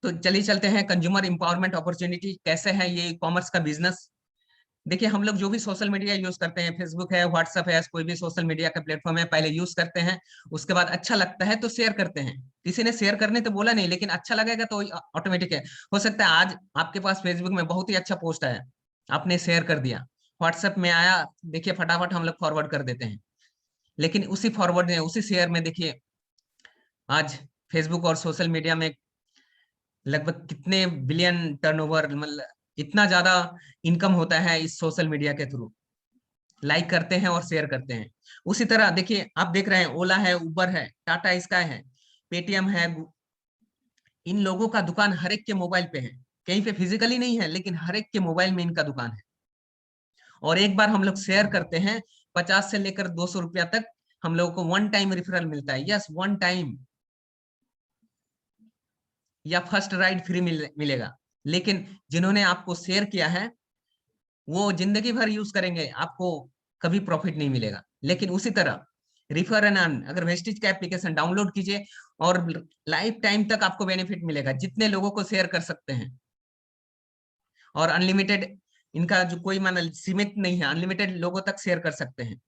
तो चलिए चलते हैं, कंज्यूमर इंपावरमेंट अपॉर्चुनिटी कैसे है ये ई कॉमर्स का बिजनेस। देखिए हम लोग जो भी सोशल मीडिया यूज करते हैं, फेसबुक है, व्हाट्सएप है, कोई भी सोशल मीडिया का प्लेटफॉर्म है, पहले यूज करते हैं, उसके बाद अच्छा लगता है तो शेयर करते हैं। किसी ने शेयर करने तो बोला नहीं, लेकिन अच्छा लगेगा तो ऑटोमेटिक है। हो सकता है आज आपके पास फेसबुक में बहुत ही अच्छा पोस्ट आया, आपने शेयर कर दिया, व्हाट्सएप में आया, देखिए फटाफट हम लोग फॉरवर्ड कर देते हैं। लेकिन उसी फॉरवर्ड में, उसी शेयर में देखिए आज फेसबुक और सोशल मीडिया में लगभग कितने बिलियन टर्नओवर, मतलब इतना ज्यादा इनकम होता है इस सोशल मीडिया के थ्रू। लाइक करते हैं और शेयर करते हैं। उसी तरह देखिए आप देख रहे हैं, ओला है, उबर है, टाटा स्काई है, पेटीएम है, इन लोगों का दुकान हर एक के मोबाइल पे है। कहीं पे फिजिकली नहीं है, लेकिन हर एक के मोबाइल में इनका दुकान है। और एक बार हम लोग शेयर करते हैं, 50 से लेकर 200 रुपया तक हम लोगों को वन टाइम रिफरल मिलता है। यस, वन टाइम, या फर्स्ट राइड फ्री मिलेगा। लेकिन जिन्होंने आपको शेयर किया है वो जिंदगी भर यूज करेंगे, आपको कभी प्रॉफिट नहीं मिलेगा। लेकिन उसी तरह रिफर एंड अर्न, अगर वेस्टिज का एप्लीकेशन डाउनलोड कीजिए और लाइफ टाइम तक आपको बेनिफिट मिलेगा, जितने लोगों को शेयर कर सकते हैं। और अनलिमिटेड, इनका जो कोई मान सीमित नहीं है, अनलिमिटेड लोगों तक शेयर कर सकते हैं।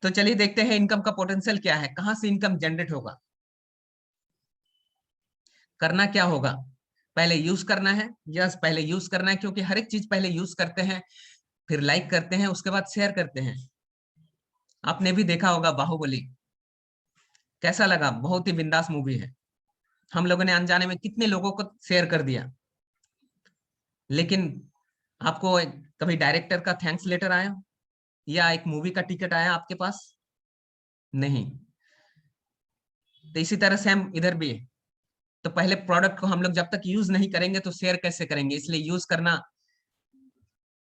तो चलिए देखते हैं इनकम का पोटेंशियल क्या है, कहां से इनकम जनरेट होगा। करना क्या होगा, पहले यूज करना है। यस, पहले यूज करना है, क्योंकि हर एक चीज पहले यूज करते हैं, फिर लाइक करते हैं, उसके बाद शेयर करते हैं। आपने भी देखा होगा बाहुबली, कैसा लगा, बहुत ही बिंदास मूवी है। हम लोगों ने अनजाने में कितने लोगों को शेयर कर दिया। लेकिन आपको कभी डायरेक्टर का थैंक्स लेटर आया या एक मूवी का टिकट आया आपके पास? नहीं। तो इसी तरह से हम इधर भी है। तो पहले प्रोडक्ट को हम लोग जब तक यूज नहीं करेंगे तो शेयर कैसे करेंगे, इसलिए यूज करना,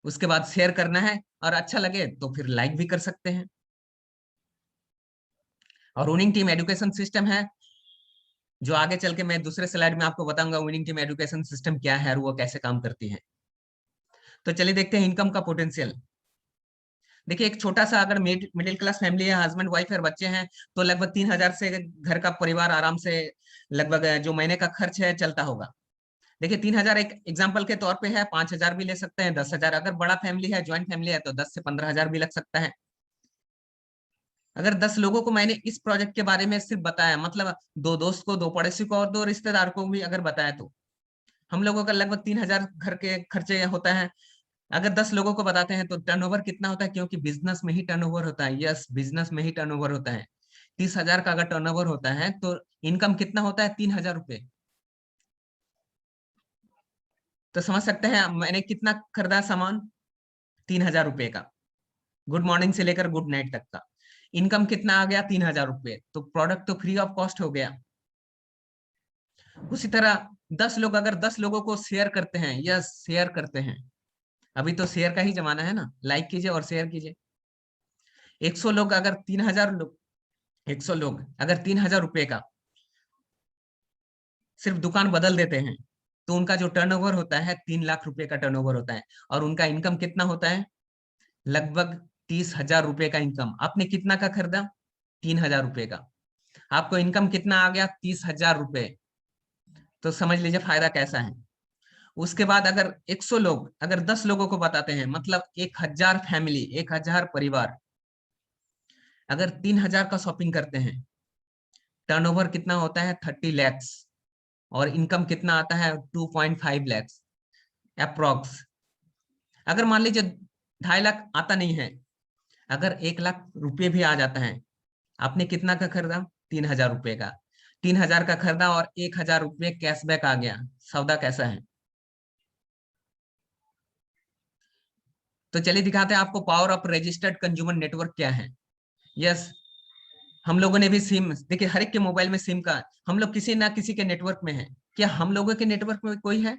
उसके बाद शेयर करना है, और अच्छा लगे तो फिर लाइक भी कर सकते हैं। और विनिंग टीम एजुकेशन सिस्टम है, जो आगे चल के मैं दूसरे स्लाइड में आपको बताऊंगा विनिंग टीम एजुकेशन सिस्टम क्या है और वो कैसे काम करती है। तो चलिए देखते हैं इनकम का पोटेंशियल। देखिए, एक छोटा सा अगर मिडिल क्लास फैमिली है, हस्बैंड वाइफ और बच्चे हैं, तो लगभग 3,000 से घर का परिवार आराम से, लगभग जो महीने का खर्च है चलता होगा। देखिए 3,000 एक एग्जाम्पल के तौर पे है, 5,000 भी ले सकते हैं, 10,000, अगर बड़ा फैमिली है, ज्वाइंट फैमिली है, तो 10 से 15,000 भी लग सकता है। अगर 10 लोगों को मैंने इस प्रोजेक्ट के बारे में सिर्फ बताया, मतलब 2 दोस्त को, 2 पड़ोसी को और 2 रिश्तेदार को भी अगर बताया, तो हम लोगों का लगभग 3,000 घर के खर्चे होता है। अगर 10 लोगों को बताते हैं तो टर्नओवर कितना होता है, क्योंकि बिजनेस में ही टर्नओवर होता है। यस, बिजनेस में ही टर्नओवर होता है। 30,000 का अगर टर्नओवर होता है तो इनकम कितना होता है, 3,000 रुपए। तो समझ सकते हैं मैंने कितना खरीदा सामान, 3,000 रुपए का, गुड मॉर्निंग से लेकर गुड नाइट तक का। इनकम कितना आ गया, 3,000 रुपए, तो प्रोडक्ट तो फ्री ऑफ कॉस्ट हो गया। उसी तरह 10 लोग, अगर 10 लोगों को शेयर करते हैं, यस शेयर करते हैं, अभी तो शेयर का ही जमाना है ना, लाइक कीजिए और शेयर कीजिए। 100 लोग अगर 3,000 लोग, 100 लोग अगर 3,000 रुपए का सिर्फ दुकान बदल देते हैं, तो उनका जो टर्नओवर होता है 3 लाख रुपए का टर्नओवर होता है। और उनका इनकम कितना होता है, लगभग 30,000 रुपए का इनकम। आपने कितना का खरीदा, 3,000 रुपए का, आपको इनकम कितना आ गया, 30,000 रुपए। तो समझ लीजिए फायदा कैसा है। उसके बाद अगर 100 लोग अगर 10 लोगों को बताते हैं, मतलब 1,000 फैमिली, 1,000 परिवार अगर 3,000 का शॉपिंग करते हैं, टर्नओवर कितना होता है, 30 लैक्स, और इनकम कितना आता है, 2.5 लैक्स अप्रोक्स। अगर मान लीजिए 2.5 लाख आता नहीं है, अगर 1 लाख रुपए भी आ जाता है, आपने कितना का खरीदा, 3,000 रुपए का, 3,000 का खरीदा और 1,000 रुपये कैशबैक आ गया। सौदा कैसा है। तो चलिए दिखाते हैं आपको power of registered consumer network क्या है। यस, हम लोगों ने भी सिम, देखिए हर एक के मोबाइल में सिम का, हम लोग किसी ना किसी के नेटवर्क में है। क्या हम लोगों के नेटवर्क में कोई है?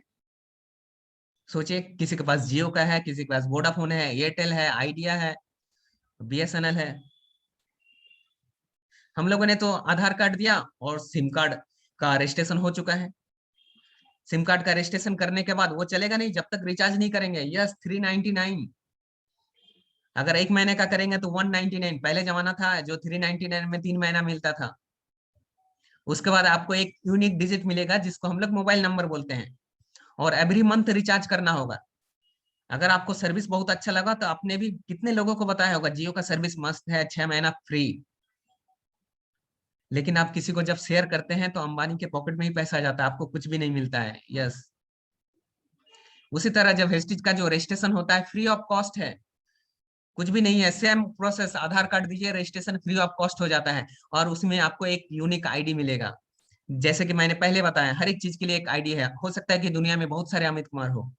सोचिए, किसी के पास जियो का है, किसी के पास वोडाफोन है, एयरटेल है, आइडिया है, बीएसएनएल है। हम लोगों ने तो आधार कार्ड दिया और सिम कार्ड का रजिस्ट्रेशन हो चुका है। सिम कार्ड का रजिस्ट्रेशन करने के बाद वो चलेगा नहीं जब तक रिचार्ज नहीं करेंगे। यस, 399, अगर 1 महीने का करेंगे तो 199। पहले जमाना था जो 399 में 3 महीना मिलता था। उसके बाद आपको एक यूनिक डिजिट मिलेगा जिसको हम लोग मोबाइल नंबर बोलते हैं, और एवरी मंथ रिचार्ज करना होगा। अगर आपको सर्विस बहुत अच्छा लगा तो आपने भी कितने लोगों को बताया होगा, जियो का सर्विस मस्त है, 6 महीना फ्री। लेकिन आप किसी को जब शेयर करते हैं तो अंबानी के पॉकेट में ही पैसा आ जाता है, आपको कुछ भी नहीं मिलता है। यस, उसी तरह जब हेस्टिज का जो रजिस्ट्रेशन होता है फ्री ऑफ कॉस्ट है, कुछ भी नहीं है, सेम प्रोसेस, आधार कार्ड दीजिए, रजिस्ट्रेशन फ्री ऑफ कॉस्ट हो जाता है। और उसमें आपको एक यूनिक आईडी मिलेगा। जैसे कि मैंने पहले बताया, हर एक चीज के लिए एक आईडी है। हो सकता है कि दुनिया में बहुत सारे अमित कुमार हो,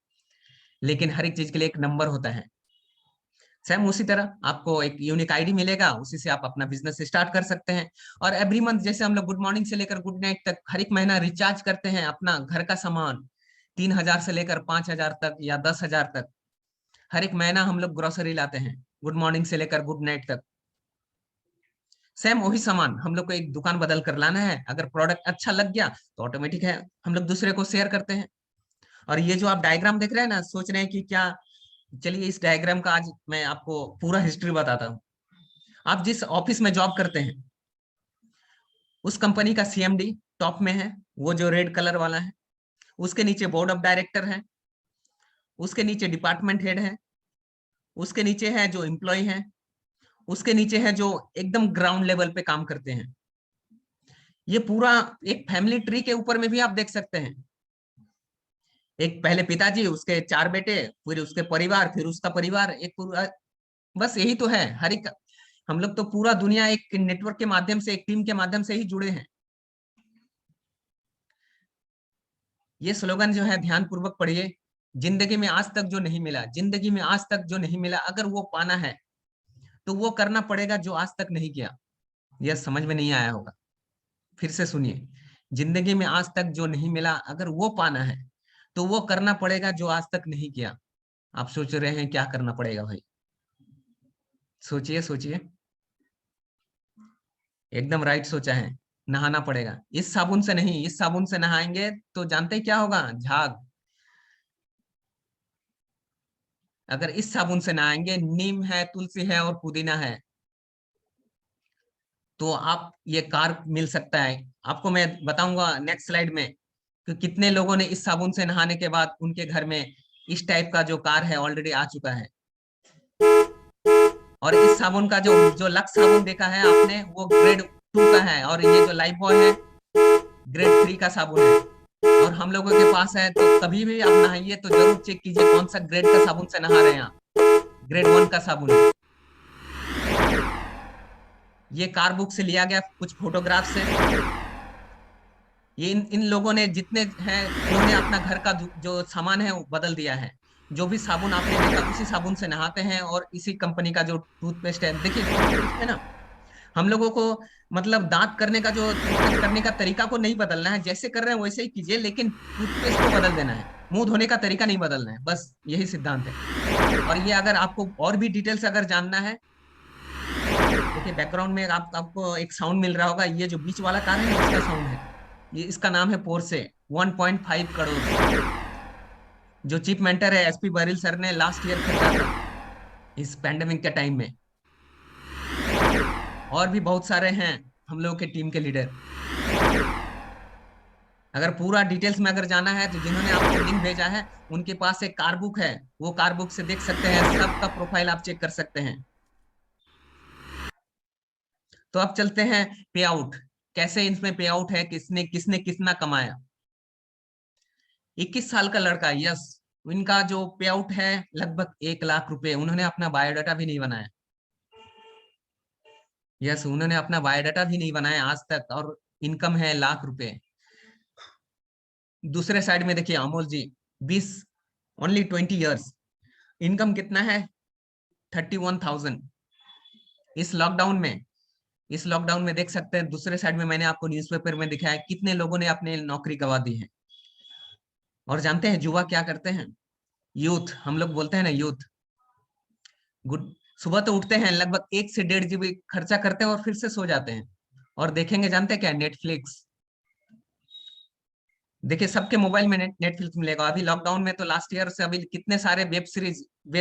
लेकिन हर एक चीज के लिए एक नंबर होता है। सेम उसी तरह आपको एक यूनिक आईडी मिलेगा, उसी से आप अपना बिजनेस स्टार्ट कर सकते हैं। और एवरी मंथ जैसे हम लोग गुड मॉर्निंग से लेकर गुड नाइट तक हर एक महीना रिचार्ज करते हैं अपना घर का सामान, 3,000 से लेकर 5,000 तक या 10,000 तक, हर एक महीना हम लोग ग्रोसरी लाते हैं गुड मॉर्निंग से लेकर गुड नाइट तक। सेम वही सामान हम लोग को एक दुकान बदल कर लाना है, अगर प्रोडक्ट अच्छा लग गया तो ऑटोमेटिक है हम लोग दूसरे को शेयर करते हैं। और ये जो आप डायग्राम देख रहे हैं ना, सोच रहे हैं कि क्या, चलिए इस डायग्राम का आज मैं आपको पूरा हिस्ट्री बताता हूँ। आप जिस ऑफिस में जॉब करते हैं उस कंपनी का सीएमडी टॉप में है, वो जो रेड कलर वाला है। उसके नीचे बोर्ड ऑफ डायरेक्टर है, उसके नीचे डिपार्टमेंट हेड है, उसके नीचे है जो एम्प्लॉय है, उसके नीचे है जो एकदम ग्राउंड लेवल पे काम करते हैं। ये पूरा एक फैमिली ट्री के ऊपर में भी आप देख सकते हैं। एक पहले पिताजी, उसके 4 बेटे, फिर उसके परिवार, फिर उसका परिवार, एक पूरा, बस यही तो है। हर एक, हम लोग तो पूरा दुनिया एक नेटवर्क के माध्यम से, एक टीम के माध्यम से ही जुड़े हैं। ये स्लोगन जो है ध्यान पूर्वक पढ़िए। जिंदगी में आज तक जो नहीं मिला, जिंदगी में आज तक जो नहीं मिला, अगर वो पाना है तो वो करना पड़ेगा जो आज तक नहीं किया। यह समझ में नहीं आया होगा, फिर से सुनिए। जिंदगी में आज तक जो नहीं मिला, अगर वो पाना है तो वो करना पड़ेगा जो आज तक नहीं किया। आप सोच रहे हैं क्या करना पड़ेगा भाई? सोचिए सोचिए, एकदम राइट सोचा है। नहाना पड़ेगा। इस साबुन से नहीं, इस साबुन से नहाएंगे तो जानते ही क्या होगा? झाग। अगर इस साबुन से नहाएंगे, नीम है, तुलसी है और पुदीना है, तो आप ये कार मिल सकता है। आपको मैं बताऊंगा नेक्स्ट स्लाइड में कि कितने लोगों ने इस साबुन से नहाने के बाद उनके घर में इस टाइप का जो कार है ऑलरेडी आ चुका है। और इस साबुन का जो जो लक्स साबुन देखा है आपने, वो ग्रेड 2 का है, और ये जो लाइफ बॉय है ग्रेड 3 का साबुन है। और हम लोगों के पास है, तो कभी भी आप नहाइए तो जरूर चेक कीजिए कौन सा ग्रेड का साबुन से नहा रहे हैं आप। ग्रेड 1 का साबुन है। ये कार बुक से लिया गया कुछ फोटोग्राफ से। ये इन लोगों ने जितने हैं, उन्होंने अपना घर का जो सामान है वो बदल दिया है। जो भी साबुन आपने देखा उसी साबुन से नहाते हैं, और इसी कंपनी का जो टूथपेस्ट है, देखिए टूथपेस्ट है ना, हम लोगों को मतलब दांत करने का जो टूथपेस्ट करने का तरीका को नहीं बदलना है, जैसे कर रहे हैं वैसे ही कीजिए, लेकिन टूथपेस्ट को बदल देना है। मुंह धोने का तरीका नहीं बदलना है, बस यही सिद्धांत है। और ये अगर आपको और भी डिटेल्स अगर जानना है, देखिए बैकग्राउंड में आपको एक साउंड मिल रहा होगा। ये जो बीच वाला कार है ना, इसका साउंड है। ये इसका नाम है पोर्से। 1.5 करोड़ जो चीफ मेंटर है एसपी बरिल सर ने लास्ट ईयर खरीदा था इस पैंडेमिक के टाइम में। और भी बहुत सारे हैं हम लोगों के टीम के लीडर। अगर पूरा डिटेल्स में अगर जाना है तो जिन्होंने आपको लिंक भेजा है उनके पास एक कार बुक है, वो कार बुक से देख सकते हैं, सबका प्रोफाइल आप चेक कर सकते हैं। तो अब चलते हैं पे आउट। कैसे इसमें पे आउट है, किसने किसने कितना कमाया। 21 साल का लड़का, यस, इनका जो पे आउट है लगभग 1 लाख रुपए। उन्होंने अपना बायोडाटा भी नहीं बनाया। यस, उन्होंने अपना बायोडाटा भी नहीं बनाया आज तक, और इनकम है लाख रुपए। दूसरे साइड में देखिए अमोल जी, 20, ओनली 20 ईयर्स, इनकम कितना है? 31,000। इस लॉकडाउन में, इस लॉकडाउन में देख सकते हैं दूसरे साइड में मैंने आपको न्यूज़पेपर में दिखाया कितने लोगों ने अपने नौकरी गंवा दी है। और जानते हैं युवा क्या करते हैं? यूथ, हम लोग बोलते हैं ना यूथ, गुड, सुबह तो उठते हैं लगभग 1 से 1.5 GB खर्चा करते हैं और फिर से सो जाते हैं। और देखेंगे जानते हैं क्या? नेटफ्लिक्स। देखिए सबके मोबाइल में नेटफ्लिक्स मिलेगा। अभी लॉकडाउन में तो लास्ट ईयर से अभी कितने सारे वेब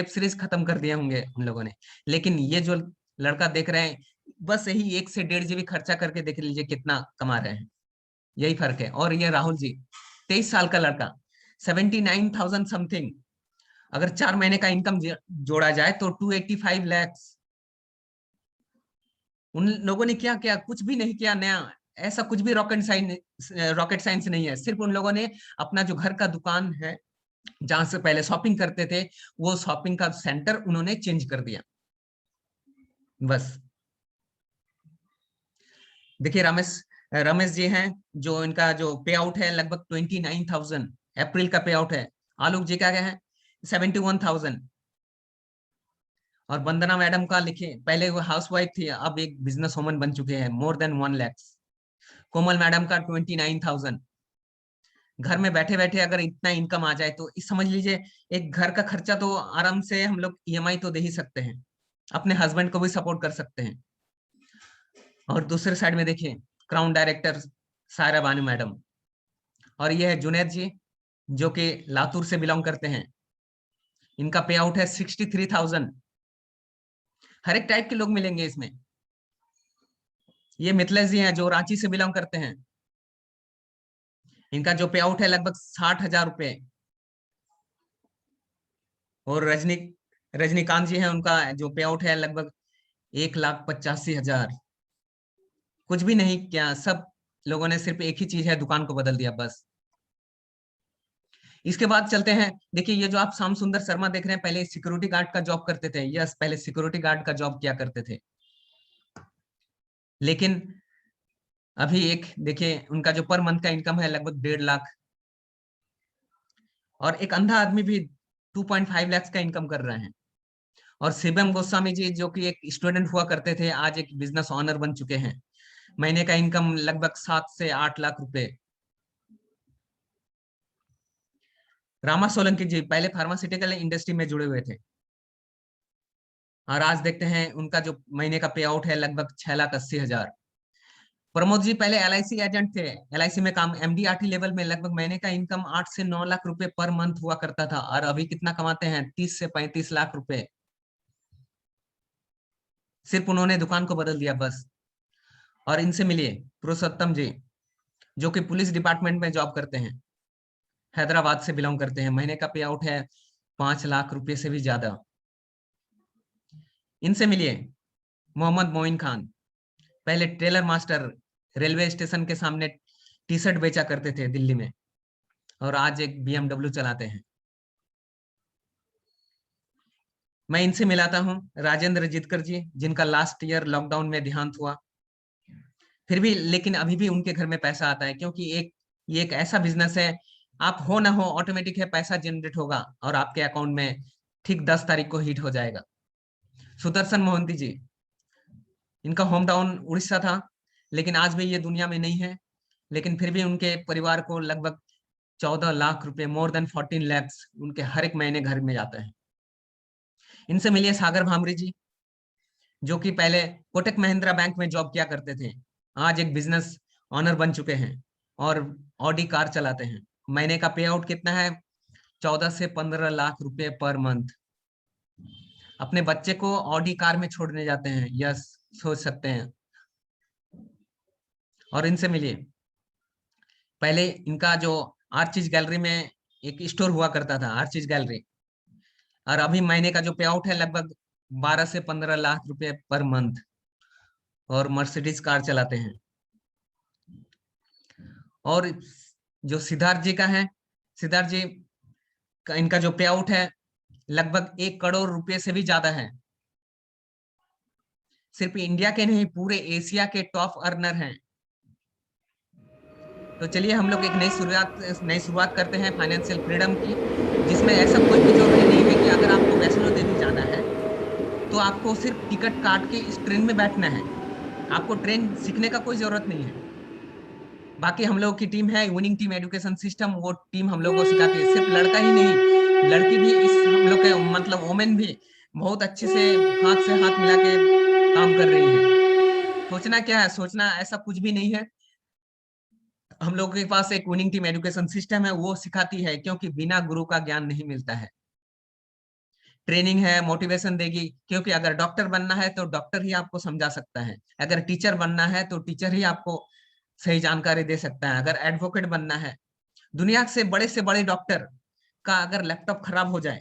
सीरीज खत्म कर दिए होंगे हम लोगों ने। लेकिन ये जो लड़का देख रहे हैं, बस यही 1 से 1.5 GB खर्चा करके देख लीजिए कितना कमा रहे हैं। यही फर्क है। और ये राहुल जी, 23 साल का लड़का, 79,000 समथिंग। अगर 4 महीने का इनकम जोड़ा जाए तो 285 lakhs। उन लोगों ने क्या किया? कुछ भी नहीं किया नया, ऐसा कुछ भी रॉकेट साइंस नहीं है। सिर्फ उन लोगों ने अपना जो घर का दुकान है, जहां से पहले शॉपिंग करते थे, वो शॉपिंग का सेंटर उन्होंने चेंज कर दिया, बस। देखिए रमेश, रमेश जी हैं, जो इनका जो पे आउट है लगभग 29,000 अप्रैल का पे आउट है। आलोक जी का क्या है? 71,000। और वंदना मैडम का लिखिए, पहले वो हाउसवाइफ थी, अब एक बिजनेस वुमन बन चुके हैं, मोर देन 1 lakhs। कोमल मैडम का 29,000। घर में बैठे बैठे अगर इतना इनकम आ जाए तो इस समझ लीजिए एक घर का खर्चा तो आराम से हम लोग ईएमआई तो दे ही सकते हैं, अपने हस्बैंड को भी सपोर्ट कर सकते हैं। और दूसरे साइड में देखिए crown director Saira Banu madam. और ये है जुनैद जी, जो कि लातूर से बिलोंग करते हैं। इनका पे आउट है 63,000। हर एक टाइप के लोग मिलेंगे इसमें। ये मिथिलेश जी हैं जो रांची से बिलोंग करते हैं। इनका जो पे आउट है लगभग 60,000 रुपए। और रजनीकांत जी हैं, उनका जो पे आउट है लगभग 1,85,000। कुछ भी नहीं किया, सब लोगों ने सिर्फ एक ही चीज है, दुकान को बदल दिया बस। इसके बाद चलते हैं, देखिए ये जो आप श्याम सुंदर शर्मा देख रहे हैं, पहले सिक्योरिटी गार्ड का जॉब करते थे। यस, पहले सिक्योरिटी गार्ड का जॉब किया करते थे। लेकिन अभी एक देखिए, उनका जो पर मंथ का इनकम है लगभग 1.5 लाख। और एक अंधा आदमी भी 2.5 लाख का इनकम कर रहे हैं। और शिवम गोस्वामी जी जो कि एक स्टूडेंट हुआ करते थे, आज एक बिजनेस ऑनर बन चुके हैं। महीने का इनकम लगभग 7 से 8 लाख रुपए। रामा सोलंकी जी पहले फार्मास्यूटिकल इंडस्ट्री में जुड़े हुए थे, और आज देखते हैं उनका जो महीने का पे आउट है लगभग 6,80,000। प्रमोद जी पहले LIC एजेंट थे, LIC में काम, MDRT लेवल में लगभग महीने का इनकम 8 से 9 लाख रुपए पर मंथ हुआ करता था, और अभी कितना कमाते हैं, 30 से 35 लाख रुपए। सिर्फ उन्होंने दुकान को बदल दिया बस। और इनसे मिलिए पुरुषोत्तम जी, जो कि पुलिस डिपार्टमेंट में जॉब करते हैं, हैदराबाद से बिलोंग करते हैं। महीने का पे आउट है 5 लाख रुपए से भी ज्यादा। इनसे मिलिए मोहम्मद मोइन खान, पहले टेलर मास्टर, रेलवे स्टेशन के सामने टी शर्ट बेचा करते थे दिल्ली में, और आज एक BMW चलाते हैं। मैं इनसे मिलाता हूँ राजेंद्र जितकर जी, जिनका लास्ट ईयर लॉकडाउन में देहांत हुआ। फिर भी लेकिन अभी भी उनके घर में पैसा आता है, क्योंकि ये एक ऐसा बिजनेस है, आप हो ना हो ऑटोमेटिक है, पैसा जनरेट होगा और आपके अकाउंट में ठीक 10 तारीख को हिट हो जाएगा। सुदर्शन मोहंती जी, इनका होम टाउन उड़ीसा था, लेकिन आज भी ये दुनिया में नहीं है। लेकिन फिर भी उनके परिवार को लगभग 14 लाख रुपए, मोर देन 14 lakhs उनके हर एक महीने घर में जाता है। इनसे मिलिए सागर भामरी जी, जो कि पहले कोटक महिंद्रा बैंक में जॉब किया करते थे, आज एक बिजनेस ऑनर बन चुके हैं और ऑडी कार चलाते हैं। महीने का पे आउट कितना है, 14 से 15 लाख रुपए पर मंथ। अपने बच्चे को ऑडी कार में छोड़ने जाते हैं, यस, सोच सकते हैं। और इनसे मिलिए, पहले इनका जो आर्चिज गैलरी में एक स्टोर हुआ करता था, आर्चिज गैलरी, और अभी महीने का जो पे आउट है लगभग 12 से 15 लाख रुपए पर मंथ, और मर्सिडीज कार चलाते हैं। और जो सिद्धार्थ जी का है, सिद्धार्थ जी का इनका जो पे आउट है लगभग 1 करोड़ रुपए से भी ज्यादा है। सिर्फ इंडिया के नहीं, पूरे एशिया के टॉप अर्नर हैं। तो चलिए हम लोग एक नई शुरुआत करते हैं फाइनेंशियल फ्रीडम की, जिसमें ऐसा कोई भी जरूरी नहीं है कि अगर आपको वैष्णो देवी जाना है तो आपको सिर्फ टिकट काट के इस ट्रेन में बैठना है। आपको ट्रेन सीखने का कोई जरूरत नहीं है। बाकी हम लोगों की टीम है विनिंग टीम एजुकेशन सिस्टम, वो टीम हम लोगों को सिखाती है। सिर्फ लड़का ही नहीं, लड़की भी इस हम लोग के मतलब वोमेन भी बहुत अच्छे से हाथ मिला के काम कर रही है। सोचना क्या है, सोचना ऐसा कुछ भी नहीं है। हम लोग के पास एक विनिंग टीम एजुकेशन सिस्टम है, वो सिखाती है, क्योंकि बिना गुरु का ज्ञान नहीं मिलता है। ट्रेनिंग है, मोटिवेशन देगी, क्योंकि अगर डॉक्टर बनना है तो डॉक्टर ही आपको समझा सकता है, अगर टीचर बनना है तो टीचर ही आपको सही जानकारी दे सकता है, अगर एडवोकेट बनना है। दुनिया से बड़े डॉक्टर का अगर लैपटॉप खराब हो जाए,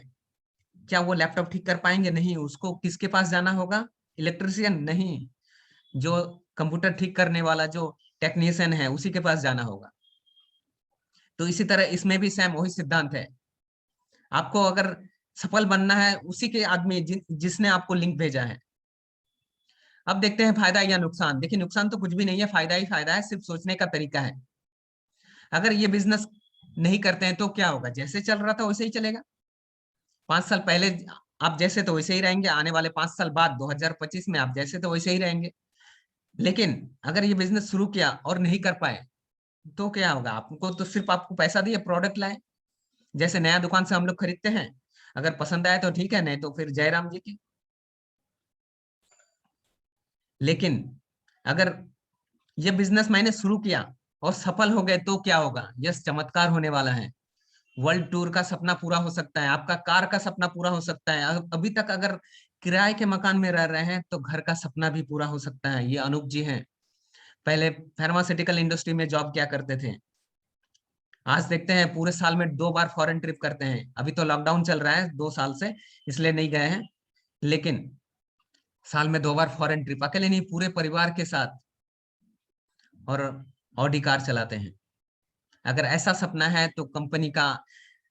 क्या वो लैपटॉप ठीक कर पाएंगे? नहीं। उसको किसके पास जाना होगा? इलेक्ट्रिशियन नहीं, जो कंप्यूटर ठीक करने वाला जो टेक्नीशियन है उसी के पास जाना होगा। तो इसी तरह इसमें भी सेम वही सिद्धांत है। आपको अगर सफल बनना है, उसी के आदमी जिसने आपको लिंक भेजा है। अब देखते हैं फायदा या नुकसान। देखिए नुकसान तो कुछ भी नहीं है, फायदा ही फायदा है, सिर्फ सोचने का तरीका है। अगर ये बिजनेस नहीं करते हैं तो क्या होगा, जैसे चल रहा था वैसे ही चलेगा। 5 साल पहले आप जैसे तो वैसे ही रहेंगे, आने वाले 5 साल बाद 2025 में आप जैसे तो वैसे ही रहेंगे। लेकिन अगर ये बिजनेस शुरू किया और नहीं कर पाए तो क्या होगा? आपको तो सिर्फ आपको पैसा दिए, प्रोडक्ट लाए, जैसे नया दुकान से हम लोग खरीदते हैं, अगर पसंद आए तो ठीक है, नहीं तो फिर जयराम जी की। लेकिन अगर ये बिजनेस मैंने शुरू किया और सफल हो गए तो क्या होगा? यस, चमत्कार होने वाला है। वर्ल्ड टूर का सपना पूरा हो सकता है, आपका कार का सपना पूरा हो सकता है। अभी तक अगर किराए के मकान में रह रहे हैं तो घर का सपना भी पूरा हो सकता है। ये अनूप जी हैं, पहले फार्मास्यूटिकल इंडस्ट्री में जॉब किया करते थे। आज देखते हैं पूरे साल में 2 बार फॉरेन ट्रिप करते हैं। अभी तो लॉकडाउन चल रहा है 2 साल से, इसलिए नहीं गए हैं, लेकिन साल में 2 बार फॉरेन ट्रिप, अकेले नहीं पूरे परिवार के साथ, और ऑडी कार चलाते हैं। अगर ऐसा सपना है तो कंपनी का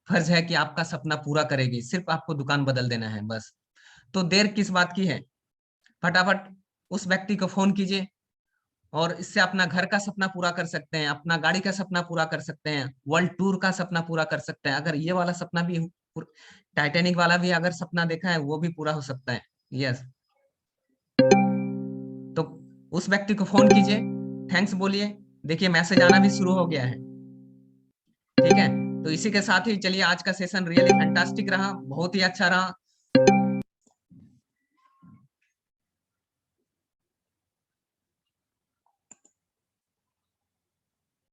फर्ज है कि आपका सपना पूरा करेगी, सिर्फ आपको दुकान बदल देना है बस। तो देर किस बात की है, फटाफट उस व्यक्ति को फोन कीजिए, और इससे अपना घर का सपना पूरा कर सकते हैं, अपना गाड़ी का सपना पूरा कर सकते हैं, वर्ल्ड टूर का सपना पूरा कर सकते हैं। अगर ये वाला सपना भी, टाइटैनिक वाला भी अगर सपना देखा है, वो भी पूरा हो सकता है। यस, तो उस व्यक्ति को फोन कीजिए, थैंक्स बोलिए, देखिए मैसेज आना भी शुरू हो गया है। ठीक है, तो इसी के साथ ही चलिए, आज का सेशन रियली फैंटास्टिक रहा, बहुत ही अच्छा रहा।